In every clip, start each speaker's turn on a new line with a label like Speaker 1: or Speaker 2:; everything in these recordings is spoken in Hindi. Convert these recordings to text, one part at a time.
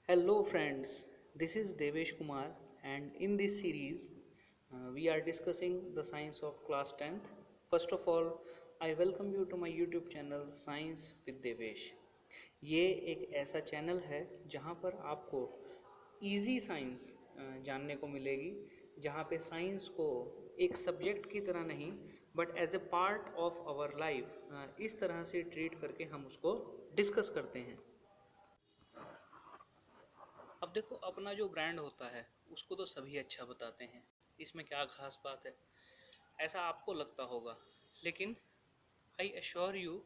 Speaker 1: Hello, friends. This is Devesh Kumar, and in this series, we are discussing the science of class 10th. First of all, I welcome you to my YouTube channel Science with Devesh. ये एक ऐसा चैनल है जहाँ पर आपको इजी साइंस जानने को मिलेगी, जहाँ पे साइंस को एक सब्जेक्ट की तरह नहीं but as a part of our life इस तरह से ट्रीट करके हम उसको डिस्कस करते हैं। अब देखो, अपना जो ब्रांड होता है उसको तो सभी अच्छा बताते हैं, इसमें क्या खास बात है, ऐसा आपको लगता होगा। लेकिन I assure you,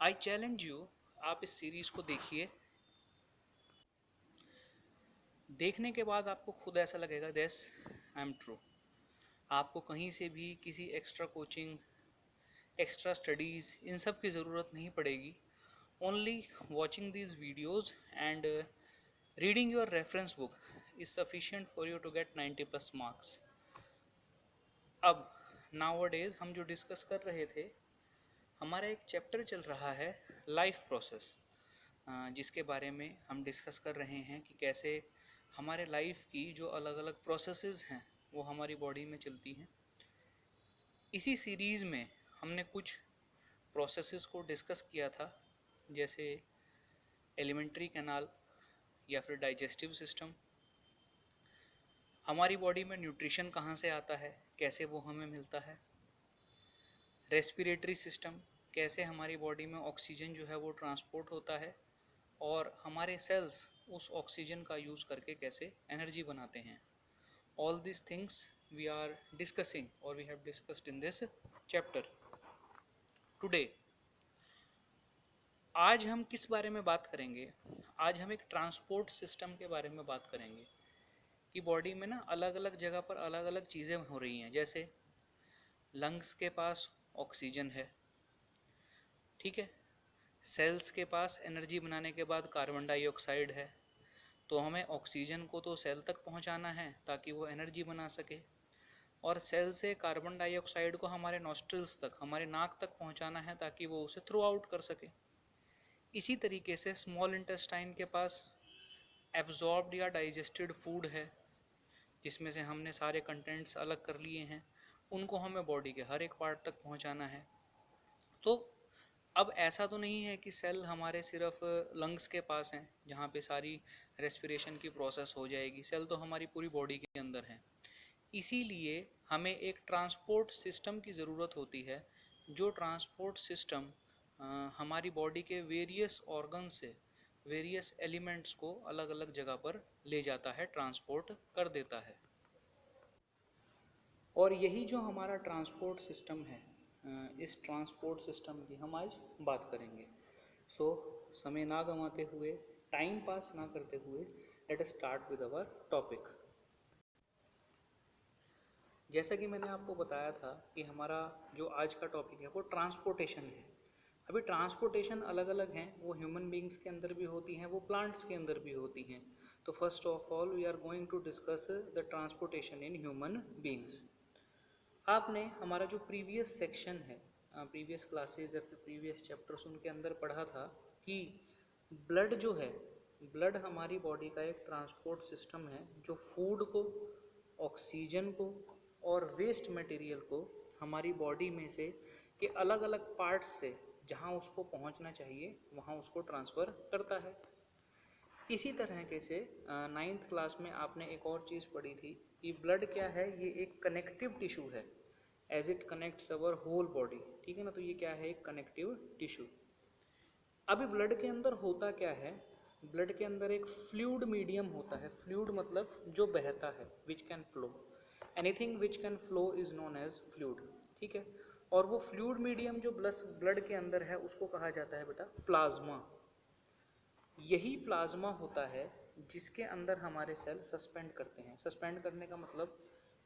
Speaker 1: I challenge you, आप इस सीरीज़ को देखिए। देखने के बाद आपको खुद ऐसा लगेगा यस, आई एम ट्रू। आपको कहीं से भी किसी एक्स्ट्रा कोचिंग, एक्स्ट्रा स्टडीज़, इन सब की ज़रूरत नहीं पड़ेगी। Only watching these videos and reading your reference book is sufficient for you to get 90+ marks. अब नाउअडेज हम जो डिस्कस कर रहे थे, हमारा एक चैप्टर चल रहा है लाइफ प्रोसेस, जिसके बारे में हम डिस्कस कर रहे हैं कि कैसे हमारे लाइफ की जो अलग अलग प्रोसेसेस हैं वो हमारी बॉडी में चलती हैं। इसी सीरीज़ में हमने कुछ प्रोसेसेस को डिस्कस किया था, जैसे एलिमेंट्री कैनाल या फिर डाइजेस्टिव सिस्टम, हमारी बॉडी में न्यूट्रिशन कहाँ से आता है, कैसे वो हमें मिलता है, रेस्पिरेटरी सिस्टम, कैसे हमारी बॉडी में ऑक्सीजन जो है वो ट्रांसपोर्ट होता है, और हमारे सेल्स उस ऑक्सीजन का यूज़ करके कैसे एनर्जी बनाते हैं। All this things we are discussing और we have discussed in this chapter today. आज हम किस बारे में बात करेंगे? आज हम एक ट्रांसपोर्ट सिस्टम के बारे में बात करेंगे कि बॉडी में ना अलग अलग जगह पर अलग अलग चीज़ें हो रही हैं। जैसे लंग्स के पास ऑक्सीजन है, ठीक है, सेल्स के पास एनर्जी बनाने के बाद कार्बन डाइऑक्साइड है, तो हमें ऑक्सीजन को तो सेल तक पहुंचाना है ताकि वो एनर्जी बना सके, और सेल से कार्बन डाइऑक्साइड को हमारे नॉस्ट्रिल्स तक, हमारे नाक तक पहुंचाना है ताकि वो उसे थ्रू आउट कर सके। इसी तरीके से स्मॉल इंटेस्टाइन के पास एब्जॉर्ब्ड या डाइजेस्टेड फूड है, जिसमें से हमने सारे कंटेंट्स अलग कर लिए हैं, उनको हमें बॉडी के हर एक पार्ट तक पहुंचाना है। तो अब ऐसा तो नहीं है कि सेल हमारे सिर्फ लंग्स के पास हैं जहाँ पे सारी रेस्पिरेशन की प्रोसेस हो जाएगी। सेल तो हमारी पूरी बॉडी के अंदर है। इसीलिए हमें एक ट्रांसपोर्ट सिस्टम की ज़रूरत होती है, जो ट्रांसपोर्ट सिस्टम हमारी बॉडी के वेरियस ऑर्गन से वेरियस एलिमेंट्स को अलग अलग जगह पर ले जाता है, ट्रांसपोर्ट कर देता है। और यही जो हमारा ट्रांसपोर्ट सिस्टम है, इस ट्रांसपोर्ट सिस्टम की हम आज बात करेंगे। सो समय ना गंवाते हुए, टाइम पास ना करते हुए, let us start with our topic. जैसा कि मैंने आपको बताया था कि हमारा जो आज का टॉपिक है वो ट्रांसपोर्टेशन है। अभी ट्रांसपोर्टेशन अलग अलग हैं, वो ह्यूमन बींग्स के अंदर भी होती हैं, वो प्लांट्स के अंदर भी होती हैं। तो first of all we are going to discuss the transportation in human beings. आपने हमारा जो प्रीवियस सेक्शन है, प्रीवियस क्लासेस या फिर प्रीवियस चैप्टर्स, उनके अंदर पढ़ा था कि ब्लड जो है, ब्लड हमारी बॉडी का एक ट्रांसपोर्ट सिस्टम है जो फूड को, ऑक्सीजन को और वेस्ट मटेरियल को हमारी बॉडी में से के अलग अलग पार्ट्स से जहाँ उसको पहुँचना चाहिए वहाँ उसको ट्रांसफ़र करता है। इसी तरह के से नाइन्थ क्लास में आपने एक और चीज़ पढ़ी थी कि ब्लड क्या है, ये एक कनेक्टिव टिश्यू है, as it connects our whole body, ठीक है ना। तो ये क्या है, एक कनेक्टिव टिश्यू। अभी ब्लड के अंदर होता क्या है, ब्लड के अंदर एक फ्लूइड मीडियम होता है। फ्लूइड मतलब जो बहता है, which can flow, anything which can flow is known as fluid, ठीक है। और वो फ्लूइड मीडियम जो ब्लड के अंदर है उसको कहा जाता है बेटा प्लाज्मा। यही प्लाज्मा होता है जिसके अंदर हमारे सेल सस्पेंड करते हैं। सस्पेंड करने का मतलब,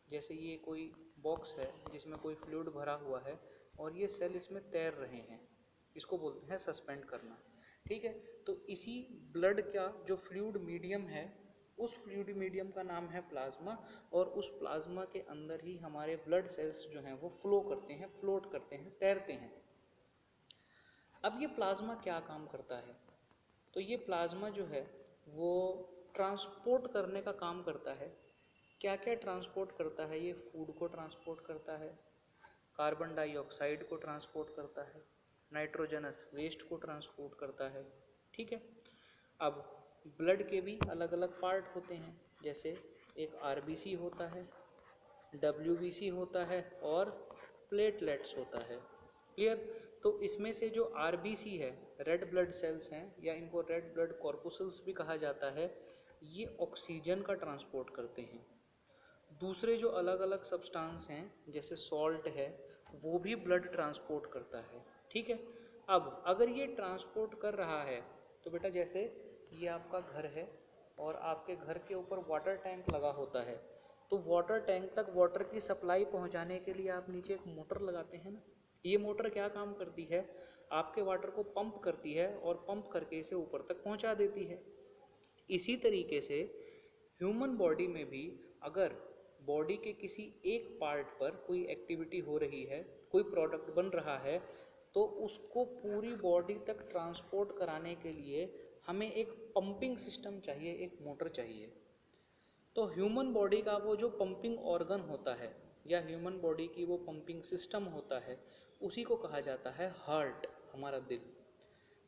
Speaker 1: जैसे ये कोई बॉक्स है जिसमें कोई फ्लूइड भरा हुआ है और ये सेल इसमें तैर रहे हैं, इसको बोलते हैं सस्पेंड करना, ठीक है। तो इसी ब्लड का जो फ्लूइड मीडियम है, उस फ्लूइड मीडियम का नाम है प्लाज्मा, और उस प्लाज्मा के अंदर ही हमारे ब्लड सेल्स जो हैं वो फ्लो करते हैं, फ्लोट करते हैं, तैरते हैं। अब ये प्लाज्मा क्या काम करता है? तो ये प्लाज्मा जो है वो ट्रांसपोर्ट करने का काम करता है। क्या क्या ट्रांसपोर्ट करता है ये? फूड को ट्रांसपोर्ट करता है, कार्बन डाइऑक्साइड को ट्रांसपोर्ट करता है, नाइट्रोजनस वेस्ट को ट्रांसपोर्ट करता है। ठीक है। अब ब्लड के भी अलग अलग पार्ट होते हैं, जैसे एक आरबीसी होता है, डब्ल्यूबीसी होता है और प्लेटलेट्स होता है। क्लियर? तो इसमें से जो आरबीसी है, रेड ब्लड सेल्स हैं, या इनको रेड ब्लड कॉर्पुसल्स भी कहा जाता है, ये ऑक्सीजन का ट्रांसपोर्ट करते हैं। दूसरे जो अलग अलग सब्सटेंस हैं जैसे सॉल्ट है, वो भी ब्लड ट्रांसपोर्ट करता है। ठीक है। अब अगर ये ट्रांसपोर्ट कर रहा है तो बेटा जैसे ये आपका घर है और आपके घर के ऊपर वाटर टैंक लगा होता है, तो वाटर टैंक तक वाटर की सप्लाई पहुंचाने के लिए आप नीचे एक मोटर लगाते हैं ना। ये मोटर क्या काम करती है? आपके वाटर को पंप करती है और पंप करके इसे ऊपर तक पहुंचा देती है। इसी तरीके से ह्यूमन बॉडी में भी अगर बॉडी के किसी एक पार्ट पर कोई एक्टिविटी हो रही है, कोई प्रोडक्ट बन रहा है, तो उसको पूरी बॉडी तक ट्रांसपोर्ट कराने के लिए हमें एक पंपिंग सिस्टम चाहिए, एक मोटर चाहिए। तो ह्यूमन बॉडी का वो जो पंपिंग ऑर्गन होता है या ह्यूमन बॉडी की वो पंपिंग सिस्टम होता है, उसी को कहा जाता है हार्ट, हमारा दिल।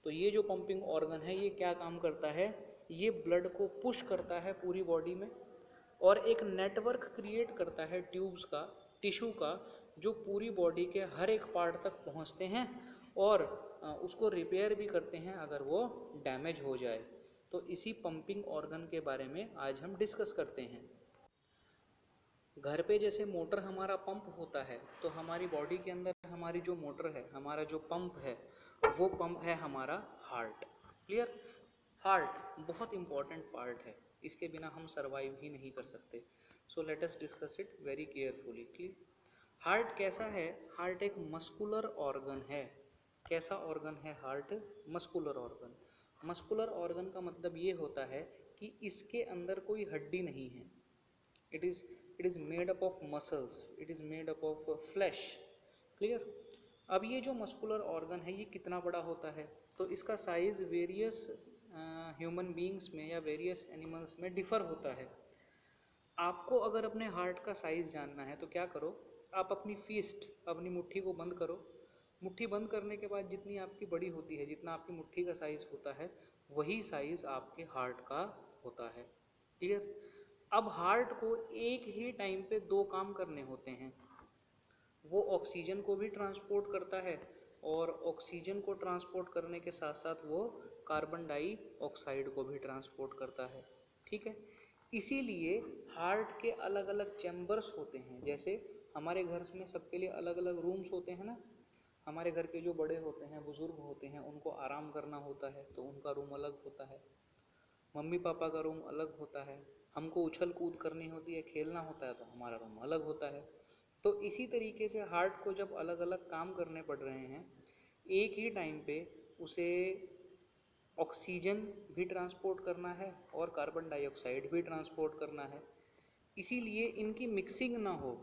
Speaker 1: तो ये जो पंपिंग ऑर्गन है ये क्या काम करता है? ये ब्लड को पुश करता है पूरी बॉडी में और एक नेटवर्क क्रिएट करता है ट्यूब्स का, टिश्यू का, जो पूरी बॉडी के हर एक पार्ट तक पहुंचते हैं और उसको रिपेयर भी करते हैं अगर वो डैमेज हो जाए। तो इसी पंपिंग ऑर्गन के बारे में आज हम डिस्कस करते हैं। घर पे जैसे मोटर हमारा पंप होता है, तो हमारी बॉडी के अंदर हमारी जो मोटर है, हमारा जो पंप है, वो पंप है हमारा हार्ट। क्लियर? हार्ट बहुत इंपॉर्टेंट पार्ट है, इसके बिना हम सरवाइव ही नहीं कर सकते। So let us discuss it very carefully. Clear? Heart कैसा है? हार्ट एक मस्कुलर ऑर्गन है। कैसा ऑर्गन है heart? Muscular organ. Muscular organ का मतलब ये होता है कि इसके अंदर कोई हड्डी नहीं है। It is made up of muscles, it is made up of flash. Clear? अब ये जो मस्कुलर ऑर्गन है ये कितना बड़ा होता है? तो इसका साइज़ वेरियस ह्यूमन बींग्स में या वेरियस एनिमल्स में डिफ़र होता है। आपको अगर अपने हार्ट का साइज़ जानना है तो क्या करो, आप अपनी फिस्ट, अपनी मुट्ठी को बंद करो। मुट्ठी बंद करने के बाद जितनी आपकी बड़ी होती है, जितना आपकी मुट्ठी का साइज़ होता है, वही साइज़ आपके हार्ट का होता है। क्लियर? अब हार्ट को एक ही टाइम पे दो काम करने होते हैं। वो ऑक्सीजन को भी ट्रांसपोर्ट करता है और ऑक्सीजन को ट्रांसपोर्ट करने के साथ साथ वो कार्बन डाइऑक्साइड को भी ट्रांसपोर्ट करता है। ठीक है। इसीलिए हार्ट के अलग अलग चैम्बर्स होते हैं। जैसे हमारे घर में सबके लिए अलग अलग रूम्स होते हैं ना। हमारे घर के जो बड़े होते हैं, बुज़ुर्ग होते हैं, उनको आराम करना होता है तो उनका रूम अलग होता है। मम्मी पापा का रूम अलग होता है। हमको उछल कूद करनी होती है, खेलना होता है, तो हमारा रूम अलग होता है। तो इसी तरीके से हार्ट को जब अलग अलग काम करने पड़ रहे हैं एक ही टाइम पे, उसे ऑक्सीजन भी ट्रांसपोर्ट करना है और कार्बन डाइऑक्साइड भी ट्रांसपोर्ट करना है। इसीलिए इनकी मिक्सिंग ना हो,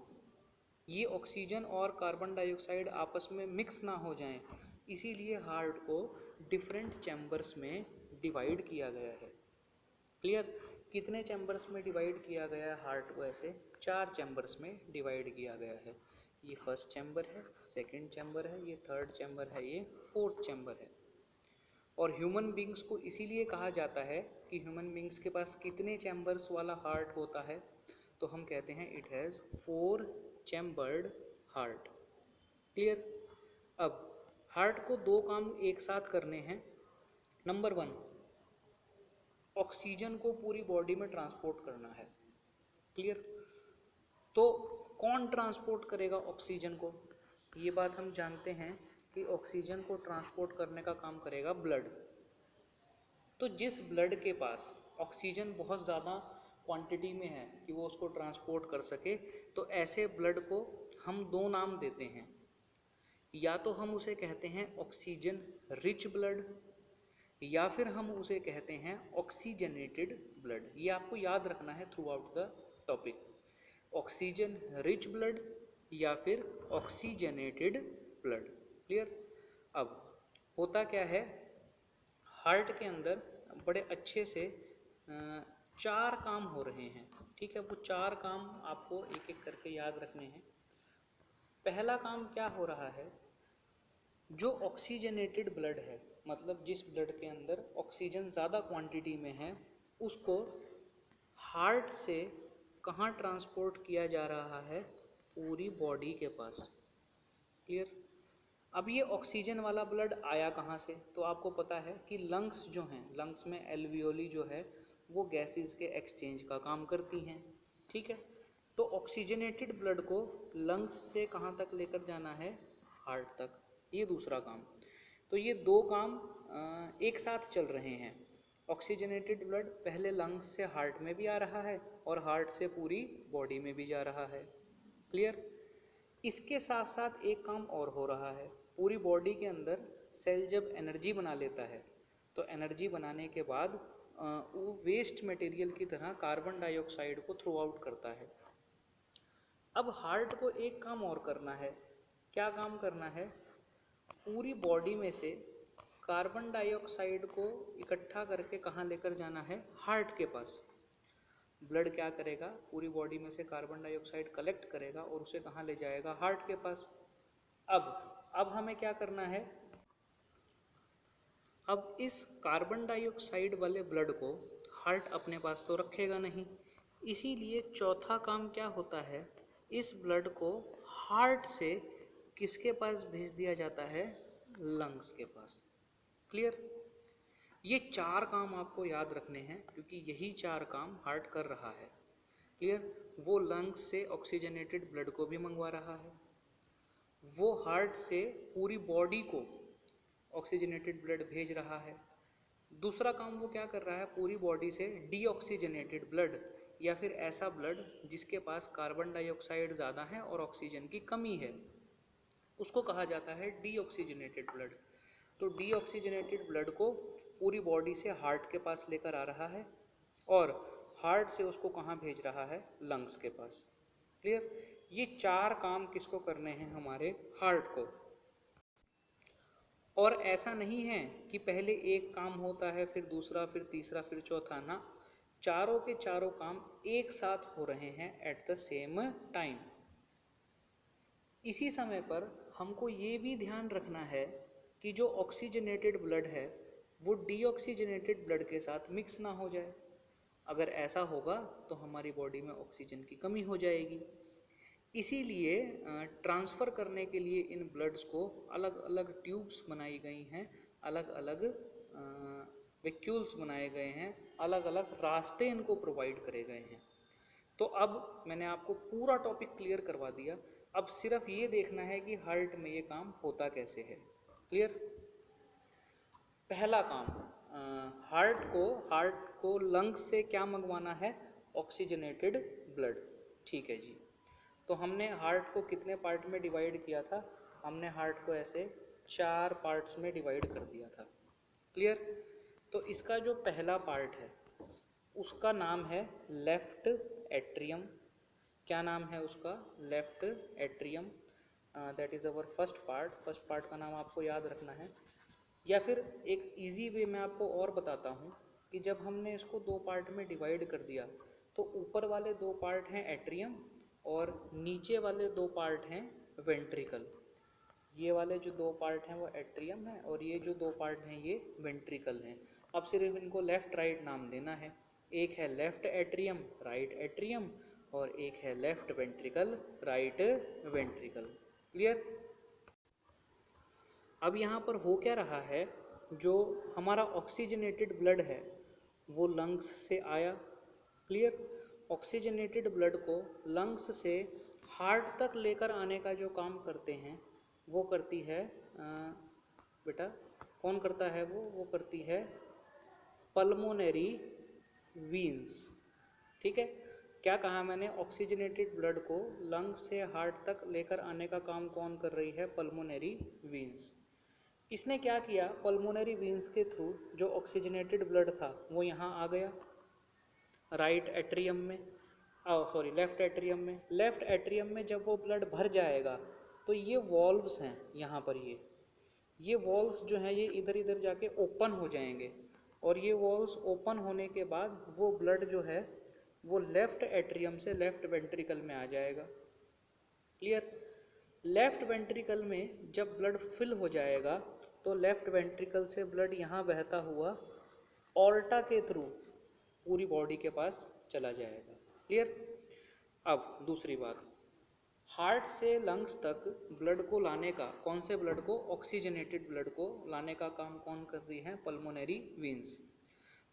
Speaker 1: ये ऑक्सीजन और कार्बन डाइऑक्साइड आपस में मिक्स ना हो जाएं, इसीलिए हार्ट को डिफरेंट चैम्बर्स में डिवाइड किया गया है। क्लियर? कितने चैम्बर्स में डिवाइड किया गया है हार्ट को? ऐसे 4 चैम्बर्स में डिवाइड किया गया है। ये फर्स्ट चैम्बर है, सेकंड चैम्बर है, ये थर्ड चैम्बर है, ये फोर्थ चैम्बर है। और ह्यूमन बींग्स को इसीलिए कहा जाता है कि ह्यूमन बींग्स के पास कितने चैम्बर्स वाला हार्ट होता है, तो हम कहते हैं it has 4 chambered heart. Clear? अब हार्ट को दो काम एक साथ करने हैं। नंबर 1, ऑक्सीजन को पूरी बॉडी में ट्रांसपोर्ट करना है। क्लियर? तो कौन ट्रांसपोर्ट करेगा ऑक्सीजन को? ये बात हम जानते हैं कि ऑक्सीजन को ट्रांसपोर्ट करने का काम करेगा ब्लड। तो जिस ब्लड के पास ऑक्सीजन बहुत ज़्यादा क्वांटिटी में है कि वो उसको ट्रांसपोर्ट कर सके, तो ऐसे ब्लड को हम दो नाम देते हैं। या तो हम उसे कहते हैं ऑक्सीजन रिच ब्लड, या फिर हम उसे कहते हैं ऑक्सीजनेटेड ब्लड। ये आपको याद रखना है through out the topic. Oxygen rich blood या फिर ऑक्सीजनेटेड ब्लड। क्लियर? अब होता क्या है, हार्ट के अंदर बड़े अच्छे से चार काम हो रहे हैं, ठीक है। वो चार काम आपको एक एक करके याद रखने हैं। पहला काम क्या हो रहा है, जो ऑक्सीजनेटेड ब्लड है, मतलब जिस ब्लड के अंदर ऑक्सीजन ज़्यादा क्वांटिटी में है, उसको हार्ट से कहाँ ट्रांसपोर्ट किया जा रहा है, पूरी बॉडी के पास। क्लियर। अब ये ऑक्सीजन वाला ब्लड आया कहाँ से, तो आपको पता है कि लंग्स जो हैं, लंग्स में एल्वियोली जो है वो गैसेस के एक्सचेंज का काम करती हैं, ठीक है। तो ऑक्सीजनेटेड ब्लड को लंग्स से कहाँ तक लेकर जाना है, हार्ट तक। ये दूसरा काम। तो ये दो काम एक साथ चल रहे हैं। ऑक्सीजनेटेड ब्लड पहले लंग्स से हार्ट में भी आ रहा है और हार्ट से पूरी बॉडी में भी जा रहा है। क्लियर। इसके साथ साथ एक काम और हो रहा है, पूरी बॉडी के अंदर सेल जब एनर्जी बना लेता है तो एनर्जी बनाने के बाद वो वेस्ट मटेरियल की तरह कार्बन डाइऑक्साइड को थ्रो आउट करता है। अब हार्ट को एक काम और करना है। क्या काम करना है, पूरी बॉडी में से कार्बन डाइऑक्साइड को इकट्ठा करके कहाँ लेकर जाना है, हार्ट के पास। ब्लड क्या करेगा, पूरी बॉडी में से कार्बन डाइऑक्साइड कलेक्ट करेगा और उसे कहाँ ले जाएगा, हार्ट के पास। अब हमें क्या करना है, अब इस कार्बन डाइऑक्साइड वाले ब्लड को हार्ट अपने पास तो रखेगा नहीं, इसीलिए चौथा काम क्या होता है, इस ब्लड को हार्ट से किसके पास भेज दिया जाता है, लंग्स के पास। क्लियर। ये चार काम आपको याद रखने हैं क्योंकि यही चार काम हार्ट कर रहा है। क्लियर। वो लंग्स से ऑक्सीजनेटेड ब्लड को भी मंगवा रहा है, वो हार्ट से पूरी बॉडी को ऑक्सीजनेटेड ब्लड भेज रहा है। दूसरा काम वो क्या कर रहा है, पूरी बॉडी से डीऑक्सीजनेटेड ब्लड या फिर ऐसा ब्लड जिसके पास कार्बन डाइऑक्साइड ज़्यादा है और ऑक्सीजन की कमी है, उसको कहा जाता है डीऑक्सीजनेटेड ब्लड। तो डीऑक्सीजनेटेड ब्लड को पूरी बॉडी से हार्ट के पास लेकर आ रहा है और हार्ट से उसको कहाँ भेज रहा है, लंग्स के पास। क्लियर। ये चार काम किसको करने हैं, हमारे हार्ट को। और ऐसा नहीं है कि पहले एक काम होता है फिर दूसरा फिर तीसरा फिर चौथा, ना, चारों के चारों काम एक साथ हो रहे हैं एट द सेम टाइम। इसी समय पर हमको ये भी ध्यान रखना है कि जो ऑक्सीजनेटेड ब्लड है वो डीऑक्सीजनेटेड ब्लड के साथ मिक्स ना हो जाए। अगर ऐसा होगा तो हमारी बॉडी में ऑक्सीजन की कमी हो जाएगी। इसीलिए ट्रांसफ़र करने के लिए इन ब्लड्स को अलग अलग ट्यूब्स बनाई गई हैं, अलग अलग वैक्यूल्स बनाए गए हैं, अलग अलग रास्ते इनको प्रोवाइड करे गए हैं। तो अब मैंने आपको पूरा टॉपिक क्लियर करवा दिया। अब सिर्फ ये देखना है कि हार्ट में ये काम होता कैसे है। क्लियर। पहला काम, हार्ट को लंग्स से क्या मंगवाना है, ऑक्सीजनेटेड ब्लड। ठीक है जी। तो हमने हार्ट को कितने पार्ट में डिवाइड किया था, हमने हार्ट को ऐसे चार पार्ट्स में डिवाइड कर दिया था। क्लियर। तो इसका जो पहला पार्ट है उसका नाम है लेफ्ट एट्रियम। क्या नाम है उसका, left atrium. That is our first part. First part का नाम आपको याद रखना है। या फिर एक इजी वे मैं आपको और बताता हूँ कि जब हमने इसको दो पार्ट में डिवाइड कर दिया तो ऊपर वाले दो पार्ट हैं एट्रियम और नीचे वाले दो पार्ट हैं वेंट्रिकल। ये वाले जो दो पार्ट हैं वो एट्रियम है और ये जो दो पार्ट हैं ये वेंट्रिकल हैं। अब सिर्फ इनको लेफ़्ट राइट नाम देना है। एक है लेफ़्ट एट्रियम, राइट एट्रियम, और एक है left ventricle, right ventricle. Clear. अब यहाँ पर हो क्या रहा है, जो हमारा ऑक्सीजनेटेड ब्लड है वो लंग्स से आया। क्लियर। ऑक्सीजनेटेड ब्लड को लंग्स से हार्ट तक लेकर आने का जो काम करते हैं वो करती है बेटा कौन करता है, वो करती है पल्मोनरी वीन्स। ठीक है। क्या कहा मैंने, ऑक्सीजनेटेड ब्लड को लंग्स से हार्ट तक लेकर आने का काम कौन कर रही है, पल्मोनरी वीन्स। इसने क्या किया, पल्मोनरी वीन्स के थ्रू जो ऑक्सीजनेटेड ब्लड था वो यहाँ आ गया राइट एट्रियम में, लेफ़्ट एट्रियम में। लेफ़्ट एट्रियम में जब वो ब्लड भर जाएगा तो ये वॉल्व्स हैं यहाँ पर, ये वॉल्व्स जो हैं ये इधर इधर जाके ओपन हो जाएंगे और ये वॉल्स ओपन होने के बाद वो ब्लड जो है वो लेफ्ट एट्रियम से लेफ्ट वेंट्रिकल में आ जाएगा। क्लियर? लेफ्ट वेंट्रिकल में जब ब्लड फिल हो जाएगा तो लेफ्ट वेंट्रिकल से ब्लड यहाँ बहता हुआ ऑर्टा के थ्रू पूरी बॉडी के पास चला जाएगा। क्लियर? अब दूसरी बात, हार्ट से लंग्स तक ब्लड को लाने का, कौन से ब्लड को? ऑक्सीजनेटेड ब्लड को लाने का काम कौन कर रही है? Pulmonary veins.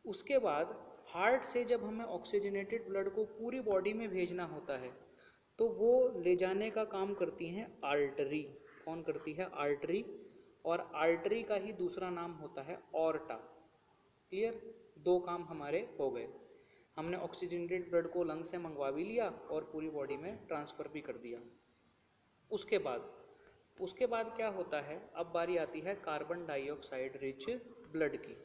Speaker 1: उसके बाद हार्ट से जब हमें ऑक्सीजनेटेड ब्लड को पूरी बॉडी में भेजना होता है तो वो ले जाने का काम करती हैं आर्टरी। कौन करती है? आर्टरी। और आर्टरी का ही दूसरा नाम होता है ऑर्टा। क्लियर? दो काम हमारे हो गए, हमने ऑक्सीजनेटेड ब्लड को लंग से मंगवा भी लिया और पूरी बॉडी में ट्रांसफ़र भी कर दिया। उसके बाद क्या होता है? अब बारी आती है कार्बन डाइऑक्साइड रिच ब्लड की।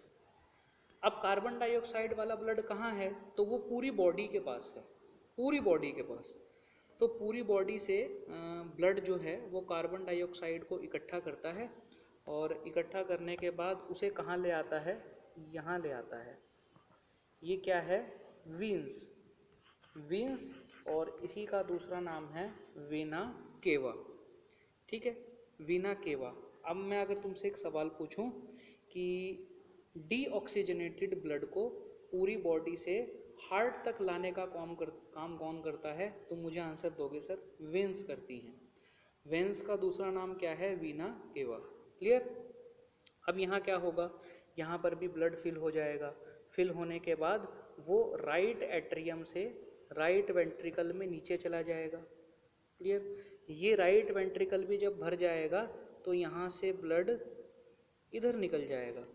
Speaker 1: अब कार्बन डाइऑक्साइड वाला ब्लड कहाँ है? तो वो पूरी बॉडी के पास है, पूरी बॉडी के पास। तो पूरी बॉडी से ब्लड जो है वो कार्बन डाइऑक्साइड को इकट्ठा करता है और इकट्ठा करने के बाद उसे कहाँ ले आता है? यहाँ ले आता है। ये क्या है? वीन्स। वीन्स, और इसी का दूसरा नाम है वेना केवा। ठीक है, वीना केवा। अब मैं अगर तुमसे एक सवाल पूछूं कि डीऑक्सीजनेटेड ब्लड को पूरी बॉडी से हार्ट तक लाने का काम कौन करता है? तुम मुझे आंसर दोगे सर, वेन्स करती हैं। वेन्स का दूसरा नाम क्या है? वीना केवा। क्लियर? अब यहाँ क्या होगा? यहाँ पर भी ब्लड फिल हो जाएगा। फिल होने के बाद वो राइट एट्रियम से राइट वेंट्रिकल में नीचे चला जाएगा। क्लियर? ये राइट वेंट्रिकल भी जब भर जाएगा तो यहाँ से ब्लड इधर निकल जाएगा।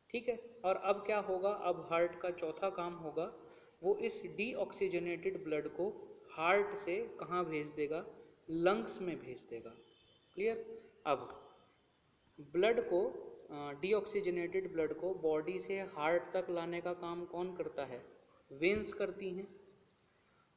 Speaker 1: ठीक है, और अब क्या होगा? अब हार्ट का चौथा काम होगा, वो इस डीऑक्सीजनेटेड ब्लड को हार्ट से कहाँ भेज देगा? लंग्स में भेज देगा। क्लियर? अब ब्लड को, डीऑक्सीजनेटेड ब्लड को बॉडी से हार्ट तक लाने का काम कौन करता है? वेन्स करती हैं।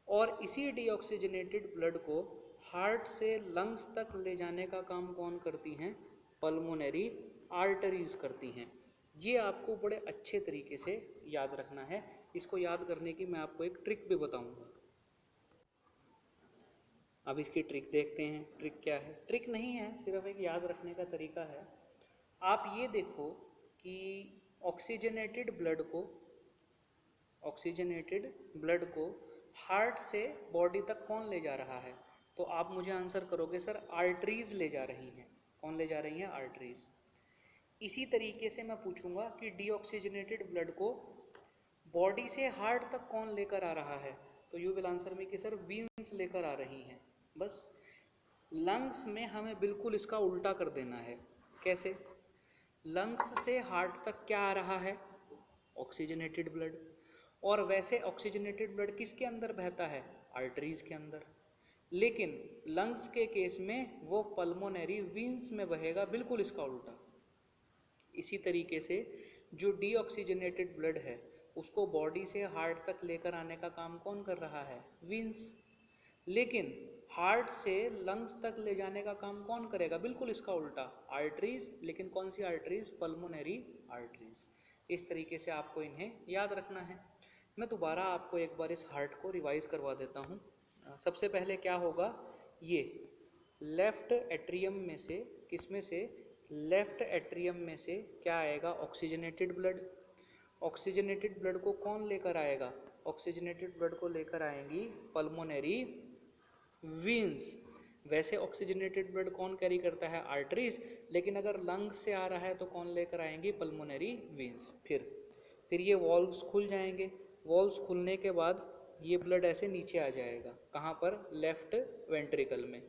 Speaker 1: और इसी डीऑक्सीजनेटेड ब्लड को हार्ट से लंग्स तक ले जाने का काम कौन करती हैं? पल्मोनरी आर्टरीज करती हैं। ये आपको बड़े अच्छे तरीके से याद रखना है। इसको याद करने की मैं आपको एक ट्रिक भी बताऊंगा। अब इसकी ट्रिक देखते हैं। ट्रिक क्या है? ट्रिक नहीं है, सिर्फ एक याद रखने का तरीका है। आप ये देखो कि ऑक्सीजनेटेड ब्लड को हार्ट से बॉडी तक कौन ले जा रहा है? तो आप मुझे आंसर करोगे सर, आर्टरीज ले जा रही हैं। कौन ले जा रही हैं? आर्टरीज। इसी तरीके से मैं पूछूंगा कि डीऑक्सीजनेटेड ब्लड को बॉडी से हार्ट तक कौन लेकर आ रहा है? तो यू विल आंसर मी कि सर वीन्स लेकर आ रही हैं। बस लंग्स में हमें बिल्कुल इसका उल्टा कर देना है। कैसे? लंग्स से हार्ट तक क्या आ रहा है? Oxygenated blood. और वैसे ऑक्सीजनेटेड ब्लड किसके अंदर बहता है? आर्टरीज के अंदर। लेकिन लंग्स के केस में वो पल्मोनरी वीन्स में बहेगा, बिल्कुल इसका उल्टा। इसी तरीके से जो डीऑक्सीजनेटेड ब्लड है उसको बॉडी से हार्ट तक लेकर आने का काम कौन कर रहा है? वीन्स। लेकिन हार्ट से लंग्स तक ले जाने का काम कौन करेगा? बिल्कुल इसका उल्टा, आर्टरीज। लेकिन कौन सी आर्टरीज? Pulmonary arteries. इस तरीके से आपको इन्हें याद रखना है। मैं दोबारा आपको एक बार इस हार्ट को रिवाइज करवा देता हूँ। सबसे पहले क्या होगा? ये लेफ्ट एट्रियम में से, किस में से? लेफ्ट एट्रियम में से क्या आएगा? Oxygenated blood. ऑक्सीजनेटेड ब्लड को कौन लेकर आएगा? ऑक्सीजनेटेड ब्लड को लेकर आएंगी पल्मोनरी वीन्स। वैसे ऑक्सीजनेटेड ब्लड कौन कैरी करता है? आर्टरीज। लेकिन अगर लंग्स से आ रहा है तो कौन लेकर आएंगी? Pulmonary veins. फिर ये वॉल्व्स खुल जाएंगे। वॉल्व्स खुलने के बाद ये ब्लड ऐसे नीचे आ जाएगा। कहाँ पर? लेफ्ट वेंट्रिकल में।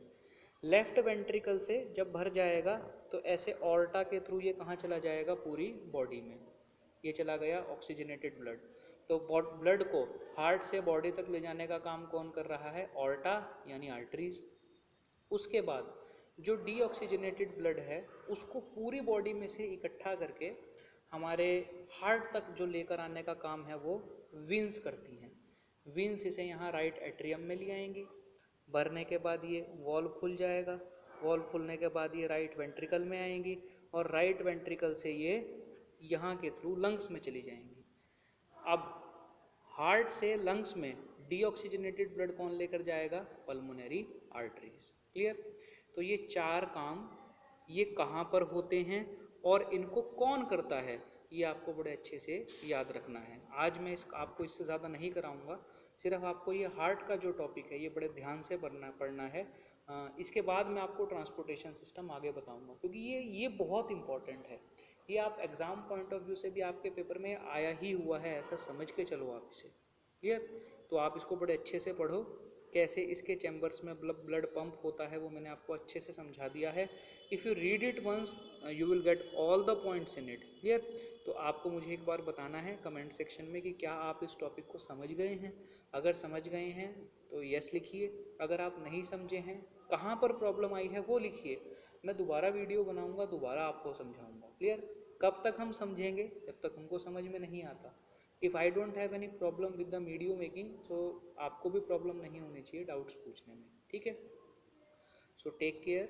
Speaker 1: लेफ्ट वेंट्रिकल से जब भर जाएगा तो ऐसे ऑर्टा के थ्रू ये कहाँ चला जाएगा? पूरी बॉडी में। ये चला गया ऑक्सीजनेटेड ब्लड। तो ब्लड को हार्ट से बॉडी तक ले जाने का काम कौन कर रहा है? ऑर्टा यानी आर्टरीज। उसके बाद जो डीऑक्सीजनेटेड ब्लड है उसको पूरी बॉडी में से इकट्ठा करके हमारे हार्ट तक जो लेकर आने का काम है वो वीन्स करती हैं। वीन्स इसे यहाँ राइट एट्रियम में ले आएंगी। भरने के बाद ये वॉल्व खुल जाएगा। वॉल्व खुलने के बाद ये राइट वेंट्रिकल में आएंगी और राइट वेंट्रिकल से ये यहाँ के थ्रू लंग्स में चली जाएंगी। अब हार्ट से लंग्स में डीऑक्सीजनेटेड ब्लड कौन लेकर जाएगा? Pulmonary arteries. क्लियर? तो ये 4 काम ये कहाँ पर होते हैं और इनको कौन करता है, ये आपको बड़े अच्छे से याद रखना है। आज मैं आपको इससे ज़्यादा नहीं कराऊंगा, सिर्फ आपको ये हार्ट का जो टॉपिक है ये बड़े ध्यान से पढ़ना है। इसके बाद मैं आपको ट्रांसपोर्टेशन सिस्टम आगे बताऊंगा, क्योंकि ये बहुत इंपॉर्टेंट है। ये आप एग्ज़ाम पॉइंट ऑफ व्यू से भी आपके पेपर में आया ही हुआ है, ऐसा समझ के चलो आप इसे। क्लियर? तो आप इसको बड़े अच्छे से पढ़ो। कैसे इसके चैम्बर्स में ब्लड पंप होता है वो मैंने आपको अच्छे से समझा दिया है। If you read it once you will get all the points in it. Clear? तो आपको मुझे एक बार बताना है कमेंट सेक्शन में कि क्या आप इस टॉपिक को समझ गए हैं। अगर समझ गए हैं तो यस लिखिए, अगर आप नहीं समझे हैं, कहाँ पर प्रॉब्लम आई है वो लिखिए। मैं दोबारा वीडियो बनाऊंगा, दोबारा आपको समझाऊंगा। क्लियर? कब तक हम समझेंगे? जब तक हमको समझ में नहीं आता। If I don't have any problem with the video making, तो आपको भी प्रॉब्लम नहीं होनी चाहिए डाउट्स पूछने में। ठीक है? So take care,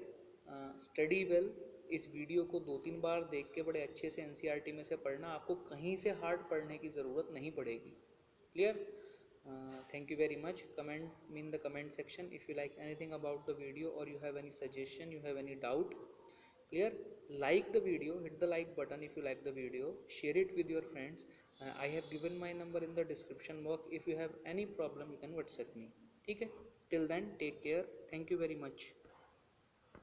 Speaker 1: study well. इस वीडियो को 2-3 बार देख के बड़े अच्छे से एनसीईआरटी में से पढ़ना, आपको कहीं से हार्ड पढ़ने की ज़रूरत नहीं पड़ेगी। Clear? Thank you very much. Comment me in the comment section if you like anything about the video or you have any suggestion, you have any doubt. Clear? Like the video, hit the like button if you like the video, share it with your friends. I have given my number in the description box. If you have any problem you can WhatsApp me. ठीक है? Till then, take care. Thank you very much.